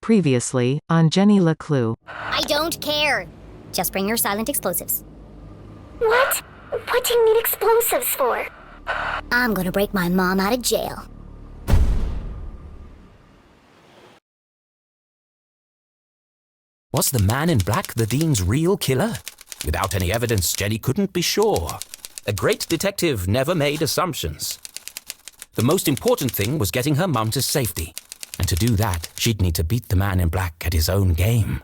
Previously, on Jenny LeClue. I don't care. Just bring your silent explosives. What? What do you need explosives for? I'm gonna break my mom out of jail. Was the man in black the Dean's real killer? Without any evidence, Jenny couldn't be sure. A great detective never made assumptions. The most important thing was getting her mum to safety. And to do that, she'd need to beat the man in black at his own game.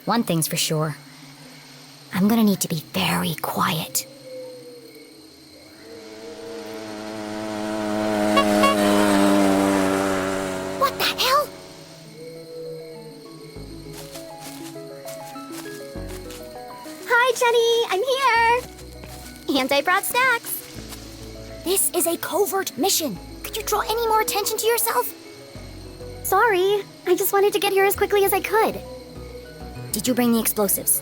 One thing's for sure. I'm gonna need to be very quiet. What the hell? Hi, Jenny. I'm here. And I brought snacks. This is a covert mission. Could you draw any more attention to yourself? Sorry. I just wanted to get here as quickly as I could. Did you bring the explosives?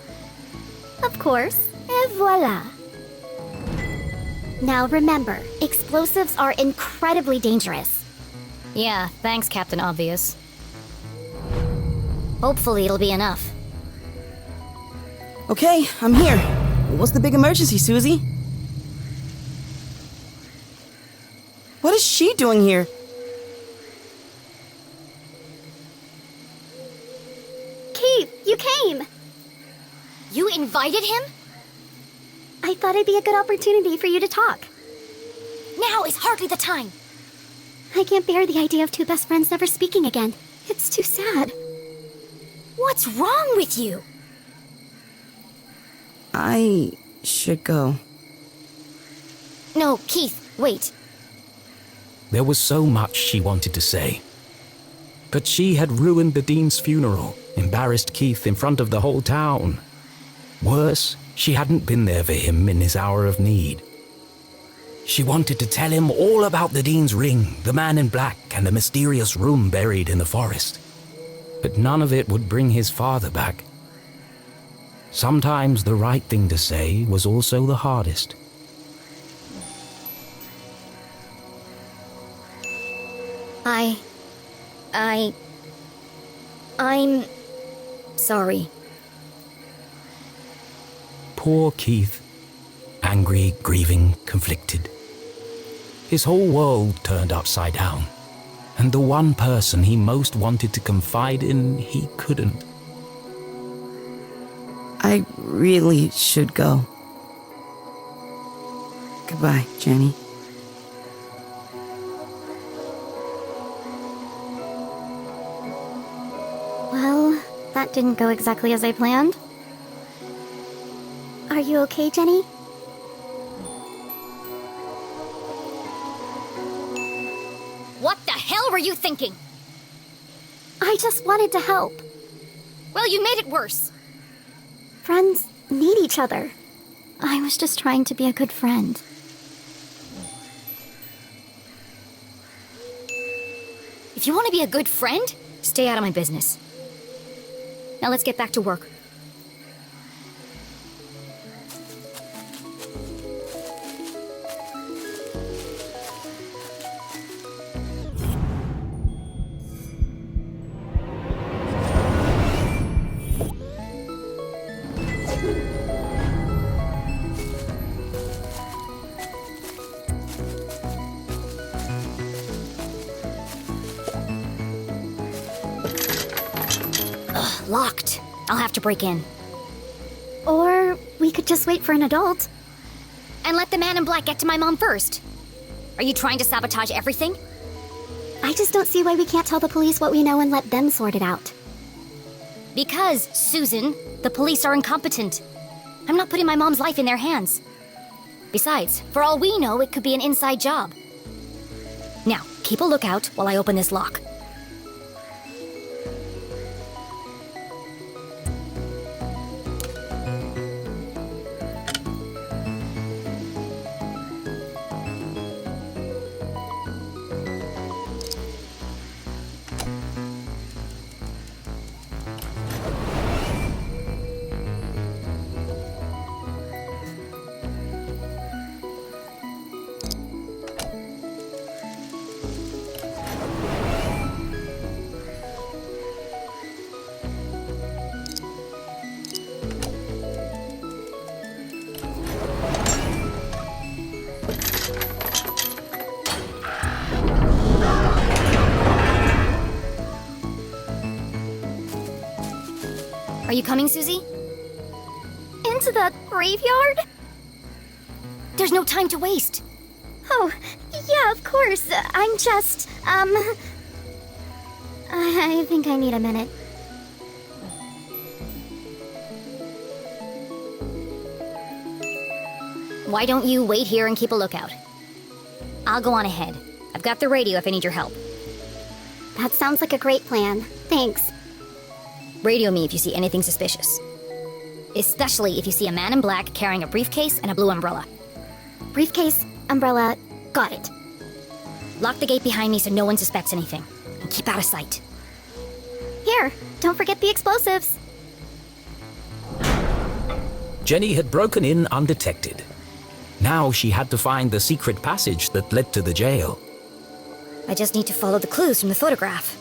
Of course. Et voila. Now remember, explosives are incredibly dangerous. Yeah, thanks, Captain Obvious. Hopefully it'll be enough. Okay, I'm here. What's the big emergency, Susie? What is she doing here? Keith, you came! You invited him? I thought it'd be a good opportunity for you to talk. Now is hardly the time. I can't bear the idea of two best friends never speaking again. It's too sad. What's wrong with you? I should go. No, Keith, wait. There was so much she wanted to say. But she had ruined the Dean's funeral, embarrassed Keith in front of the whole town. Worse, she hadn't been there for him in his hour of need. She wanted to tell him all about the Dean's ring, the man in black, and the mysterious room buried in the forest. But none of it would bring his father back. Sometimes the right thing to say was also the hardest. I'm sorry. Poor Keith. Angry, grieving, conflicted. His whole world turned upside down. And the one person he most wanted to confide in, he couldn't. I really should go. Goodbye, Jenny. Well, that didn't go exactly as I planned. Are you okay, Jenny? What the hell were you thinking? I just wanted to help. Well, you made it worse. Friends need each other. I was just trying to be a good friend. If you want to be a good friend, stay out of my business. Now let's get back to work. Locked. I'll have to break in. Or we could just wait for an adult. And let the man in black get to my mom first. Are you trying to sabotage everything? I just don't see why we can't tell the police what we know and let them sort it out. Because, Susan, the police are incompetent. I'm not putting my mom's life in their hands. Besides, for all we know, it could be an inside job. Now, keep a lookout while I open this lock. Are you coming, Susie? Into the graveyard? There's no time to waste. Oh, yeah, of course. I'm just, I think I need a minute. Why don't you wait here and keep a lookout? I'll go on ahead. I've got the radio if I need your help. That sounds like a great plan. Thanks. Radio me if you see anything suspicious. Especially if you see a man in black carrying a briefcase and a blue umbrella. Briefcase, umbrella, got it. Lock the gate behind me so no one suspects anything. And keep out of sight. Here, don't forget the explosives. Jenny had broken in undetected. Now she had to find the secret passage that led to the jail. I just need to follow the clues from the photograph.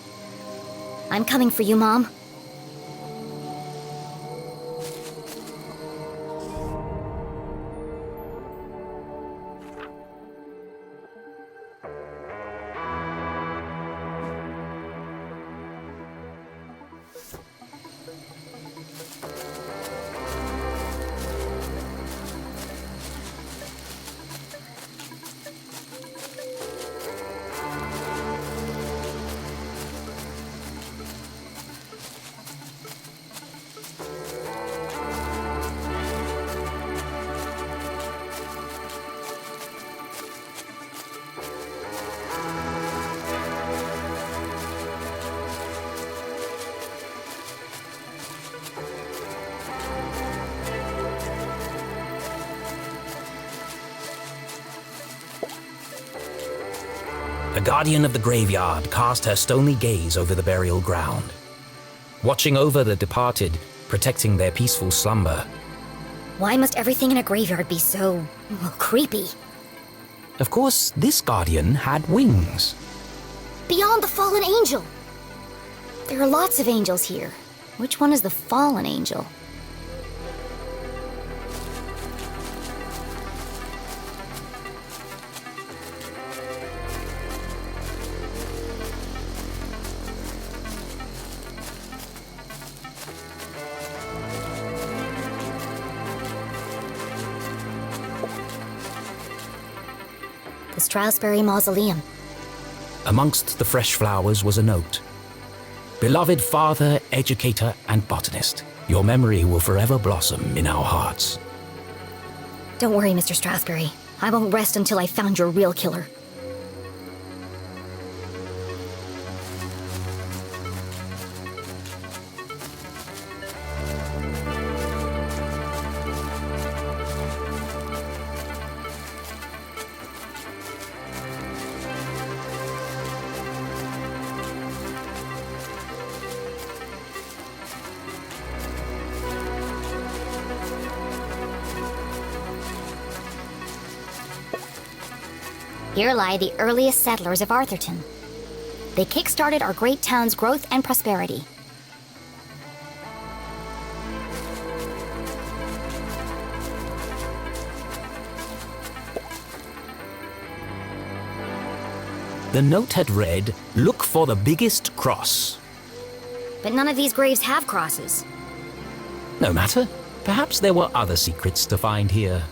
I'm coming for you, Mom. The guardian of the graveyard cast her stony gaze over the burial ground, watching over the departed, protecting their peaceful slumber. Why must everything in a graveyard be so creepy? Of course, this guardian had wings. Beyond the fallen angel! There are lots of angels here. Which one is the fallen angel? The Strasbury Mausoleum. Amongst the fresh flowers was a note. Beloved father, educator, and botanist, your memory will forever blossom in our hearts. Don't worry, Mr. Strasbury. I won't rest until I've found your real killer. Here lie the earliest settlers of Arthurton. They kick-started our great town's growth and prosperity. The note had read, "Look for the biggest cross." But none of these graves have crosses. No matter. Perhaps there were other secrets to find here.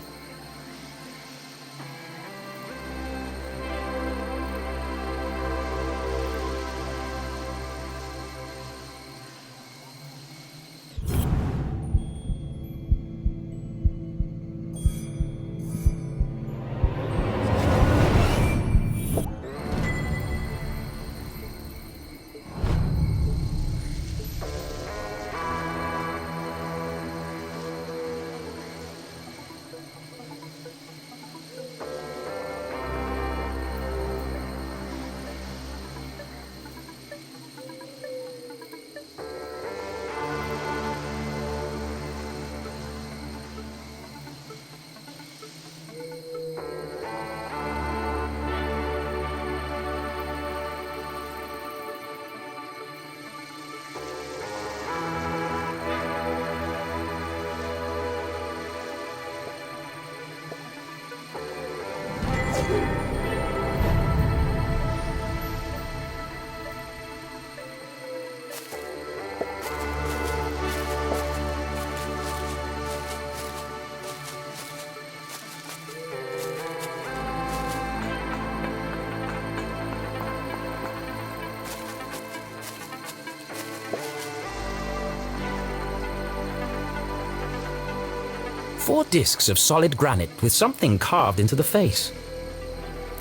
4 discs of solid granite with something carved into the face.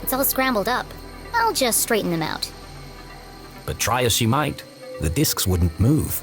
It's all scrambled up. I'll just straighten them out. But try as she might, the discs wouldn't move.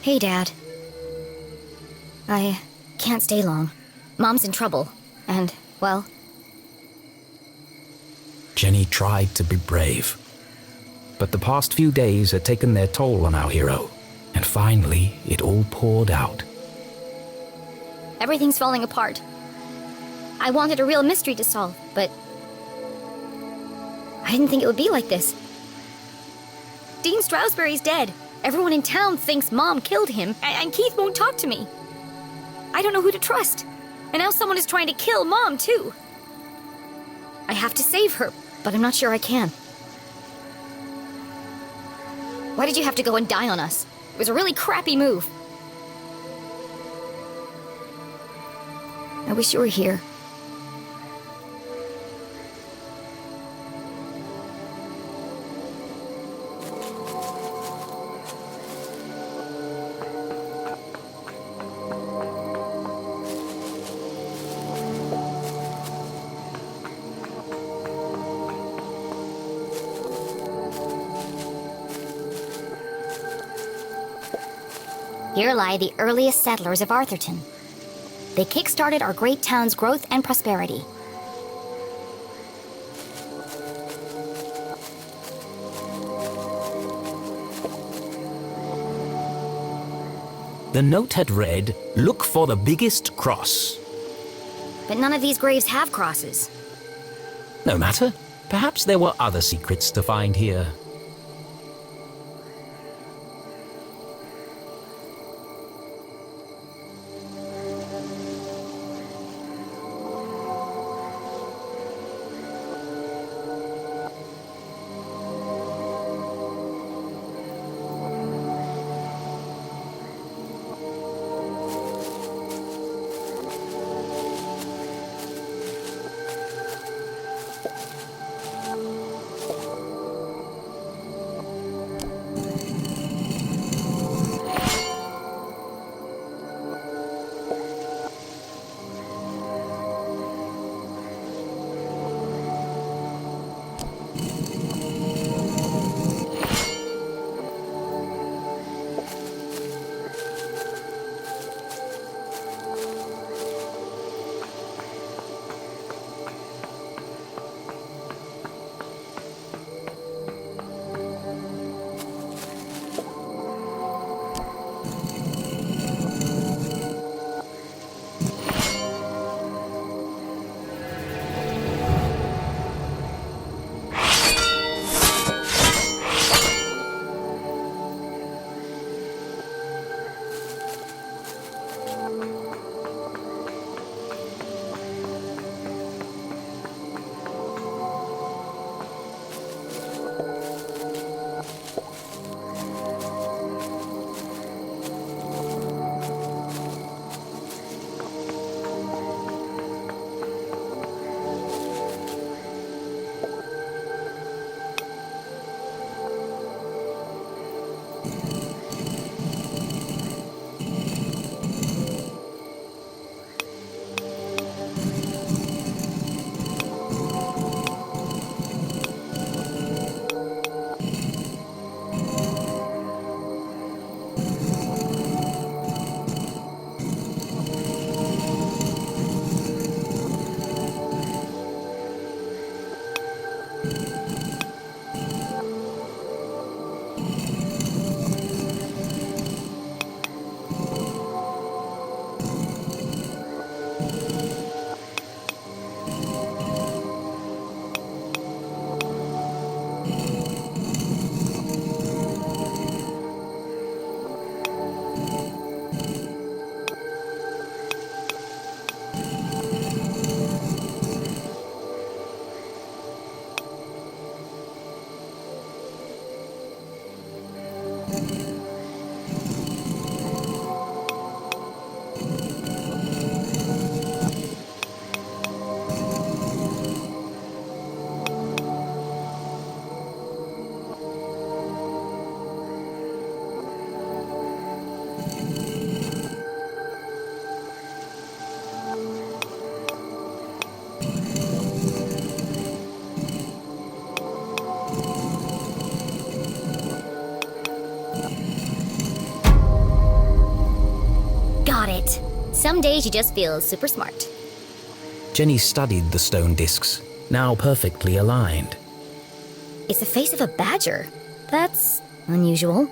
Hey, Dad. I can't stay long. Mom's in trouble, and, well... Jenny tried to be brave. But the past few days had taken their toll on our hero, and finally it all poured out. Everything's falling apart. I wanted a real mystery to solve, but... I didn't think it would be like this. Dean Stroudsbury's dead. Everyone in town thinks Mom killed him, and Keith won't talk to me. I don't know who to trust. And now someone is trying to kill Mom, too. I have to save her, but I'm not sure I can. Why did you have to go and die on us? It was a really crappy move. I wish you were here. Here lie the earliest settlers of Arthurton. They kick-started our great town's growth and prosperity. The note had read, "Look for the biggest cross." But none of these graves have crosses. No matter. Perhaps there were other secrets to find here. Some days you just feel super smart. Jenny studied the stone discs, now perfectly aligned. It's the face of a badger. That's unusual.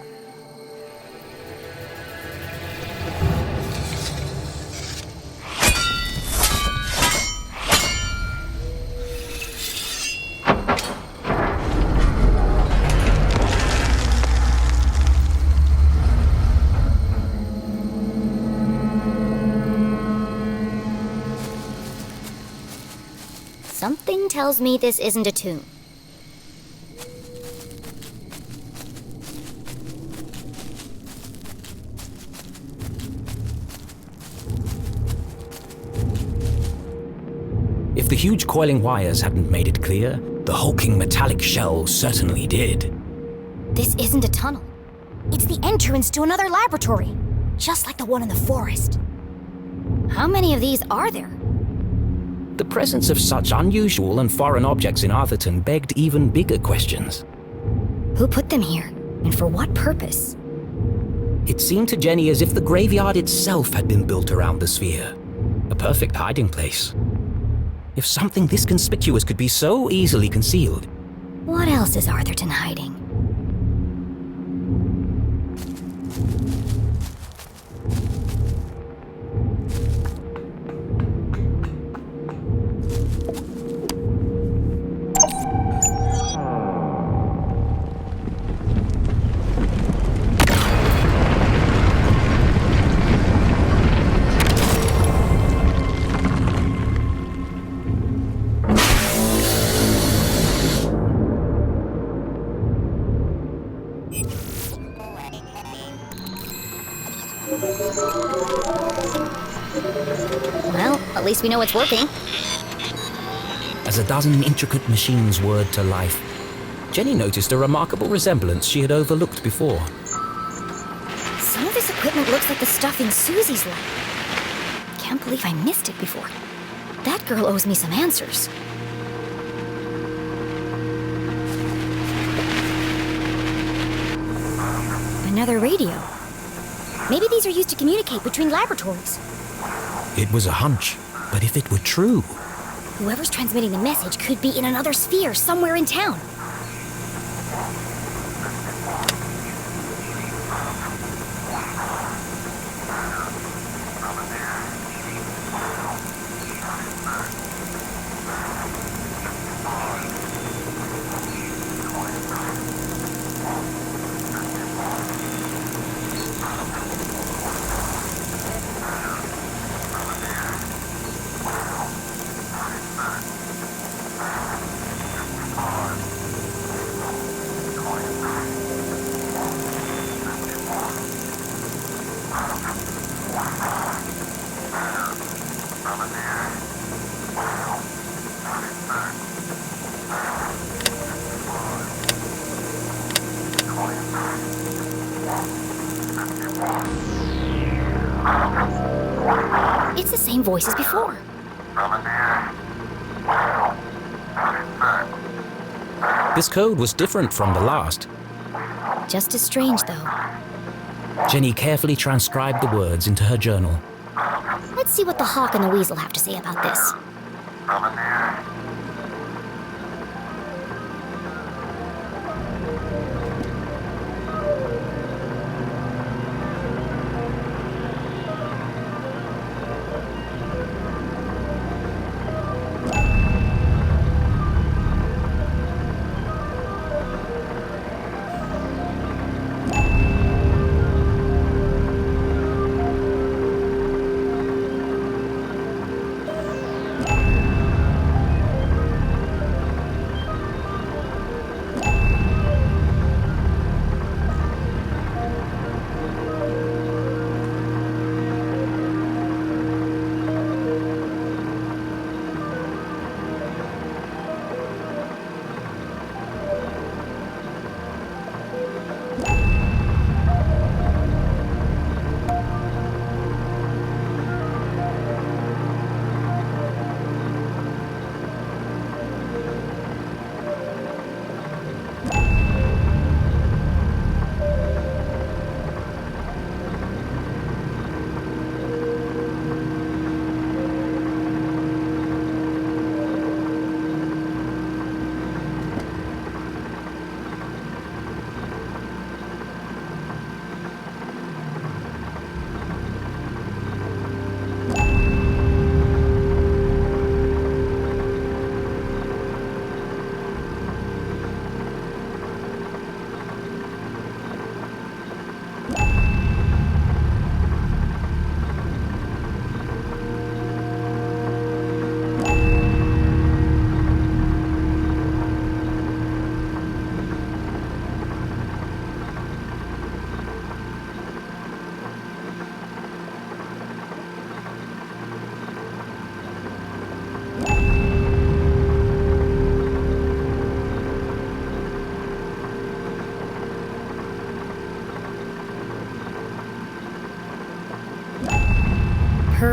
Something tells me this isn't a tomb. If the huge coiling wires hadn't made it clear, the hulking metallic shell certainly did. This isn't a tunnel. It's the entrance to another laboratory, just like the one in the forest. How many of these are there? The presence of such unusual and foreign objects in Arthurton begged even bigger questions. Who put them here, and for what purpose? It seemed to Jenny as if the graveyard itself had been built around the sphere. A perfect hiding place. If something this conspicuous could be so easily concealed. What else is Arthurton hiding? Well, at least we know it's working. As a dozen intricate machines whirred to life, Jenny noticed a remarkable resemblance she had overlooked before. Some of this equipment looks like the stuff in Susie's lab. Can't believe I missed it before. That girl owes me some answers. Another radio. Maybe these are used to communicate between laboratories. It was a hunch, but if it were true... Whoever's transmitting the message could be in another sphere somewhere in town. It's the same voice as before. This code was different from the last. Just as strange, though. Jenny carefully transcribed the words into her journal. Let's see what the hawk and the weasel have to say about this.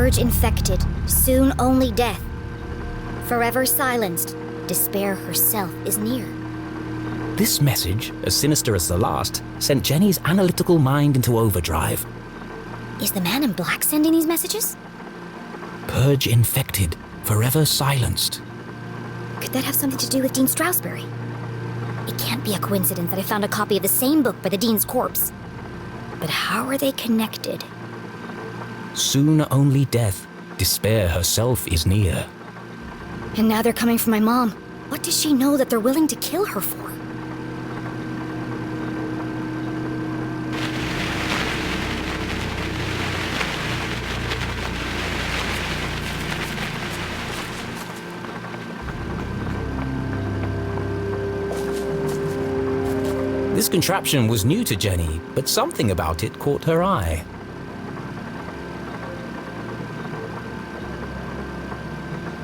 Purge infected, soon only death. Forever silenced, despair herself is near. This message, as sinister as the last, sent Jenny's analytical mind into overdrive. Is the man in black sending these messages? Purge infected, forever silenced. Could that have something to do with Dean Strasberry? It can't be a coincidence that I found a copy of the same book by the Dean's corpse. But how are they connected? Soon only death, despair herself is near. And now they're coming for my mom. What does she know that they're willing to kill her for? This contraption was new to Jenny, but something about it caught her eye.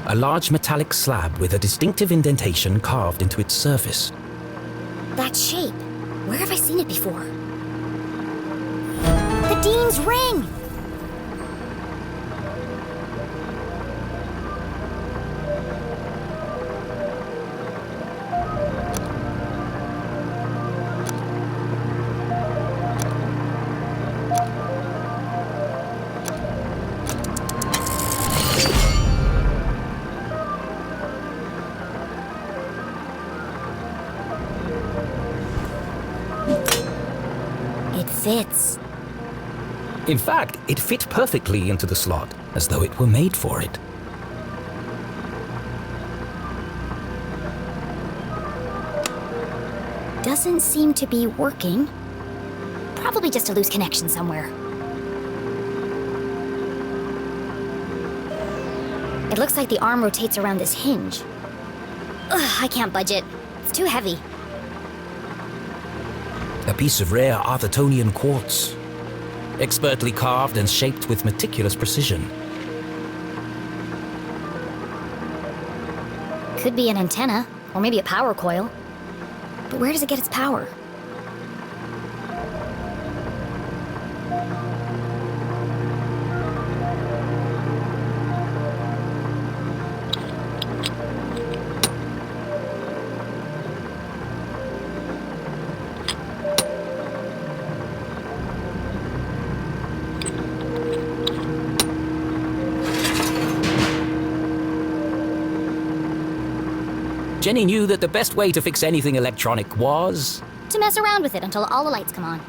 A large metallic slab with a distinctive indentation carved into its surface. That shape. Where have I seen it before? The Dean's ring! It fits. In fact, it fit perfectly into the slot, as though it were made for it. Doesn't seem to be working. Probably just a loose connection somewhere. It looks like the arm rotates around this hinge. Ugh, I can't budge it. It's too heavy. A piece of rare Arthurtonian quartz, expertly carved and shaped with meticulous precision. Could be an antenna, or maybe a power coil. But where does it get its power? Jenny knew that the best way to fix anything electronic was... To mess around with it until all the lights come on.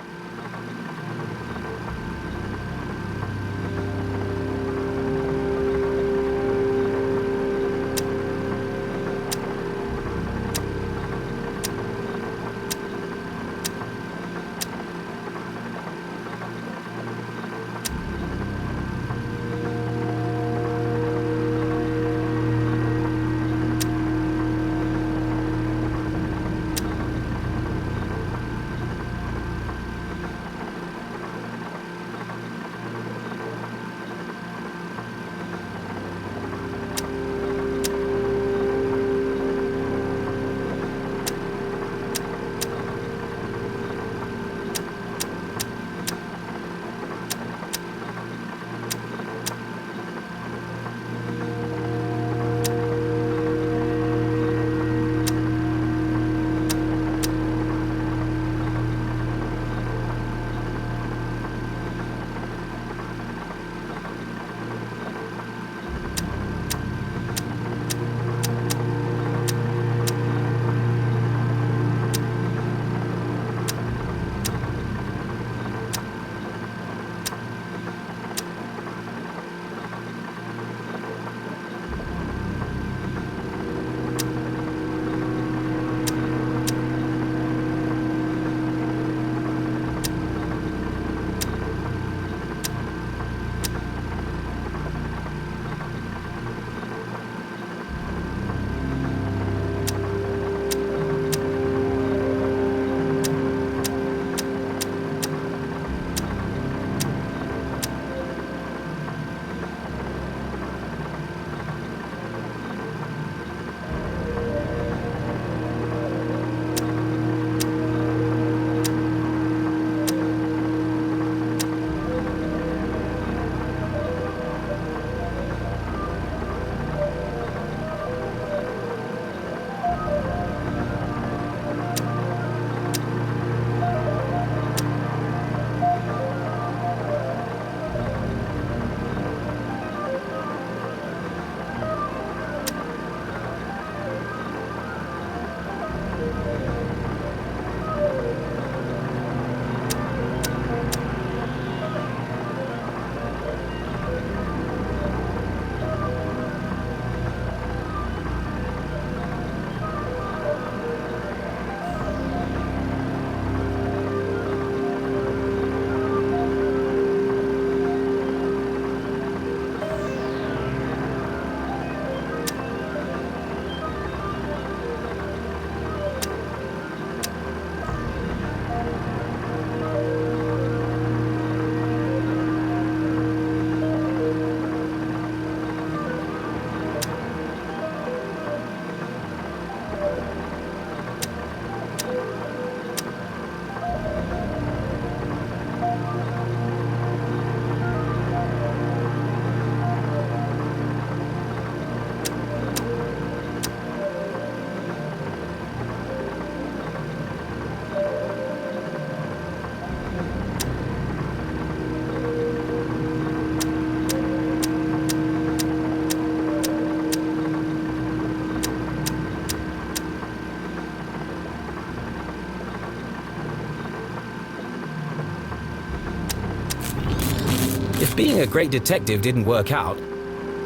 a great detective didn't work out,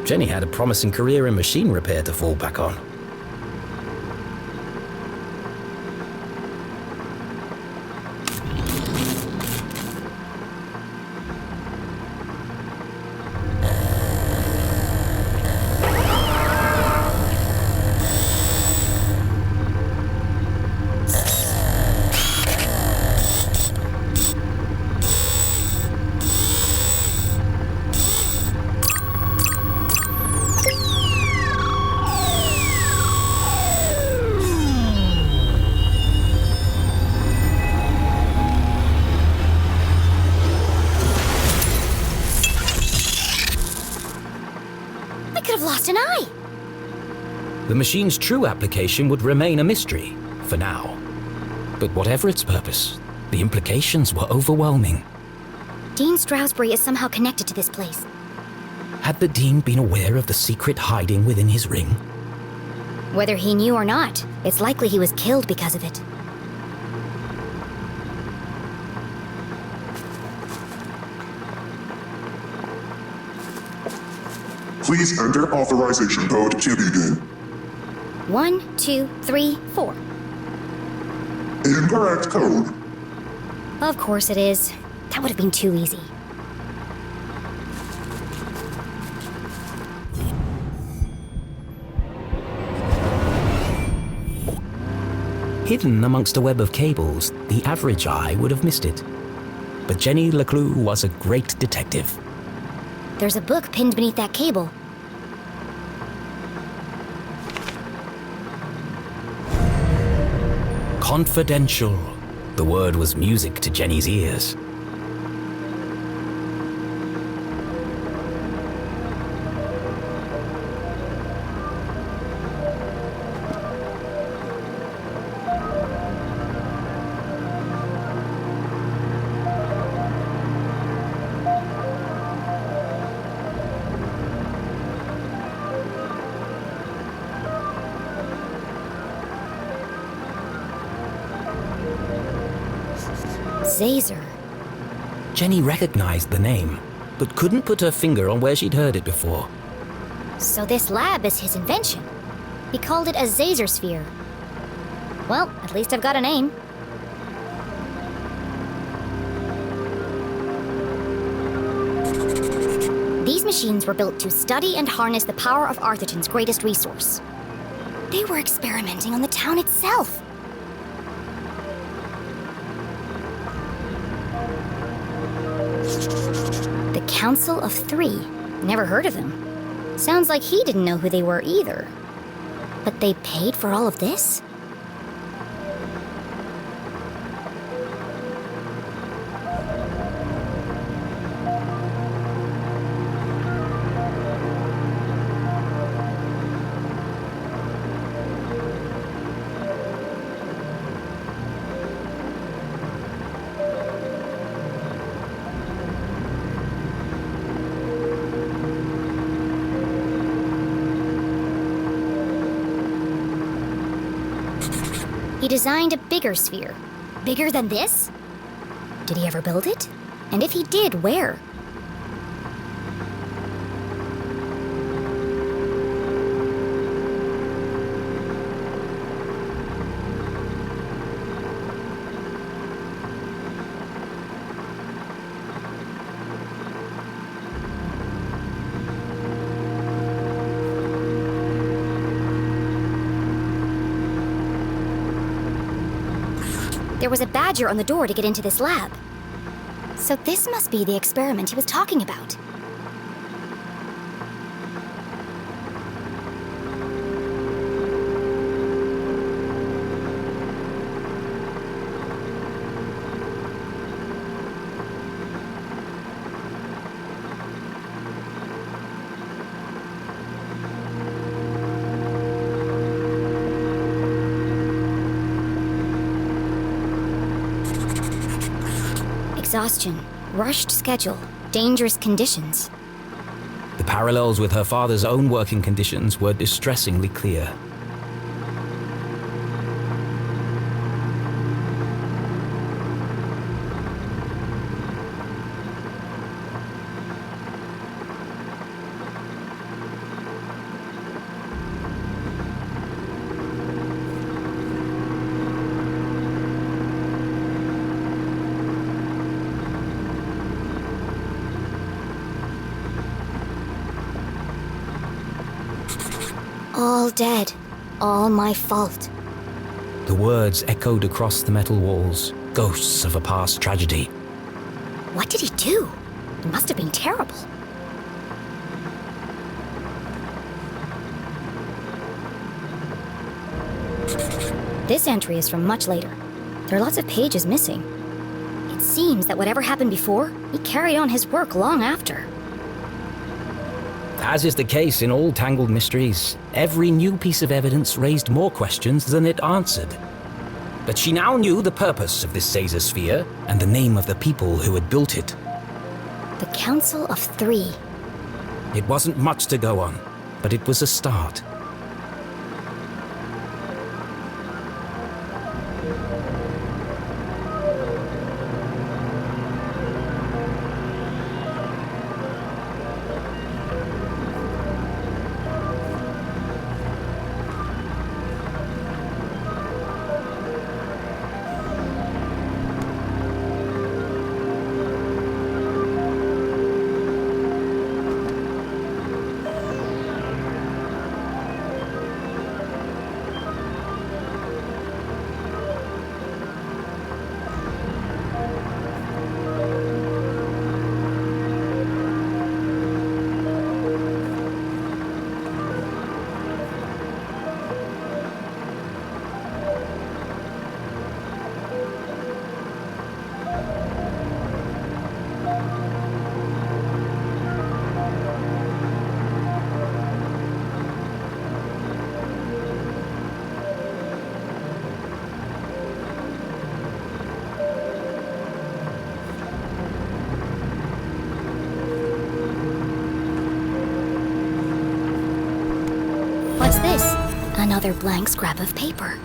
Jenny had a promising career in machine repair to fall back on. I could have lost an eye. The machine's true application would remain a mystery, for now. But whatever its purpose, the implications were overwhelming. Dean Stroudsbury is somehow connected to this place. Had the Dean been aware of the secret hiding within his ring? Whether he knew or not, it's likely he was killed because of it. Please enter authorization code to begin. 1, 2, 3, 4. Incorrect code. Of course it is. That would have been too easy. Hidden amongst a web of cables, the average eye would have missed it. But Jenny LeClue was a great detective. There's a book pinned beneath that cable. Confidential. The word was music to Jenny's ears. Zazer. Jenny recognized the name, but couldn't put her finger on where she'd heard it before. So this lab is his invention. He called it a Zazer sphere. Well, at least I've got a name. These machines were built to study and harness the power of Arthurton's greatest resource. They were experimenting on the town itself. The Council of Three. Never heard of them. Sounds like he didn't know who they were either. But they paid for all of this? He designed a bigger sphere. Bigger than this? Did he ever build it? And if he did, where? There was a badger on the door to get into this lab. So this must be the experiment he was talking about. Exhaustion, rushed schedule, dangerous conditions. The parallels with her father's own working conditions were distressingly clear. All dead. All my fault. The words echoed across the metal walls, ghosts of a past tragedy. What did he do? It must have been terrible. This entry is from much later. There are lots of pages missing. It seems that whatever happened before, he carried on his work long after. As is the case in all Tangled mysteries, every new piece of evidence raised more questions than it answered. But she now knew the purpose of this Caesar sphere and the name of the people who had built it. The Council of Three. It wasn't much to go on, but it was a start. What's this? Another blank scrap of paper.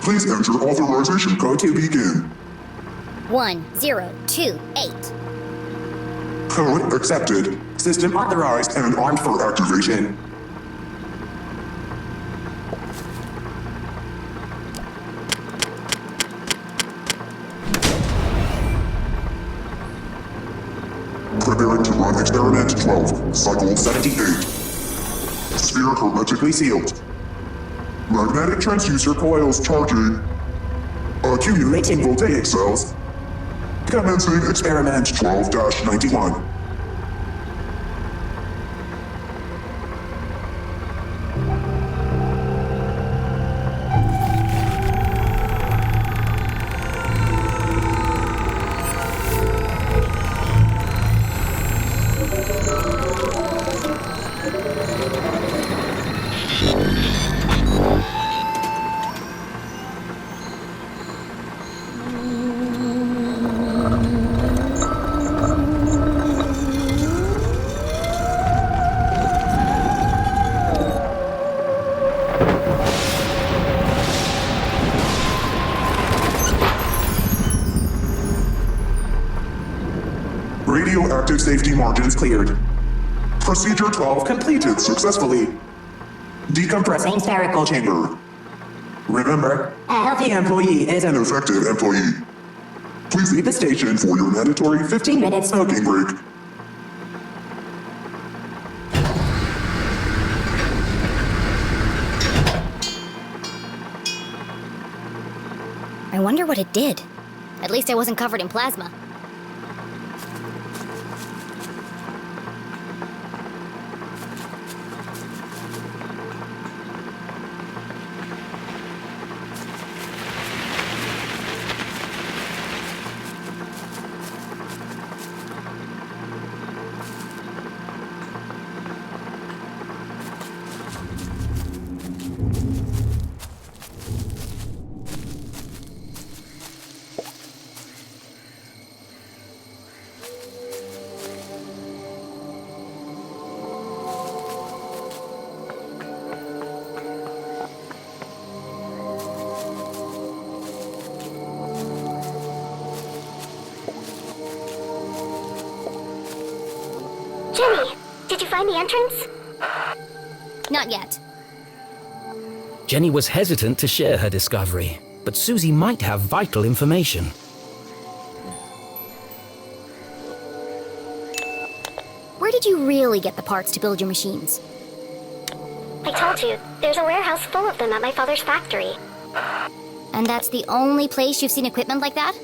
Please enter authorization code to begin. 1028. Code accepted. System authorized and armed for activation. Preparing to run experiment 12, cycle 78. Sphere hermetically sealed. Magnetic transducer coils charging. Accumulating voltaic cells. Commencing experiment 12-91. Radioactive safety margins cleared. Procedure 12 completed successfully. Decompressing spherical chamber. Remember, a healthy employee is an effective employee. Please leave the station for your mandatory 15-minute smoking break. I wonder what it did. At least I wasn't covered in plasma. Jenny, did you find the entrance? Not yet. Jenny was hesitant to share her discovery, but Susie might have vital information. Where did you really get the parts to build your machines? I told you, there's a warehouse full of them at my father's factory. And that's the only place you've seen equipment like that?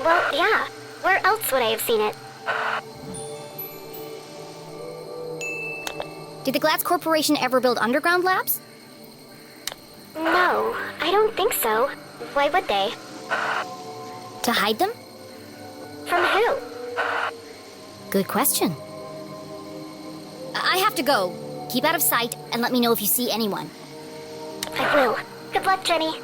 Well, yeah. Where else would I have seen it? Did the Glatz Corporation ever build underground labs? No, I don't think so. Why would they? To hide them? From who? Good question. I have to go. Keep out of sight and let me know if you see anyone. I will. Good luck, Jenny.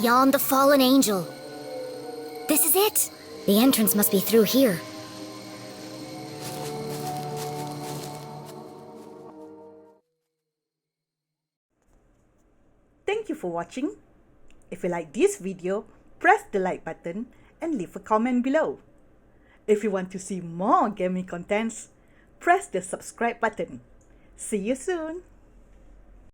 Beyond the fallen angel. This is it. The entrance must be through here. Thank you for watching. If you like this video, press the like button and leave a comment below. If you want to see more gaming contents, press the subscribe button. See you soon!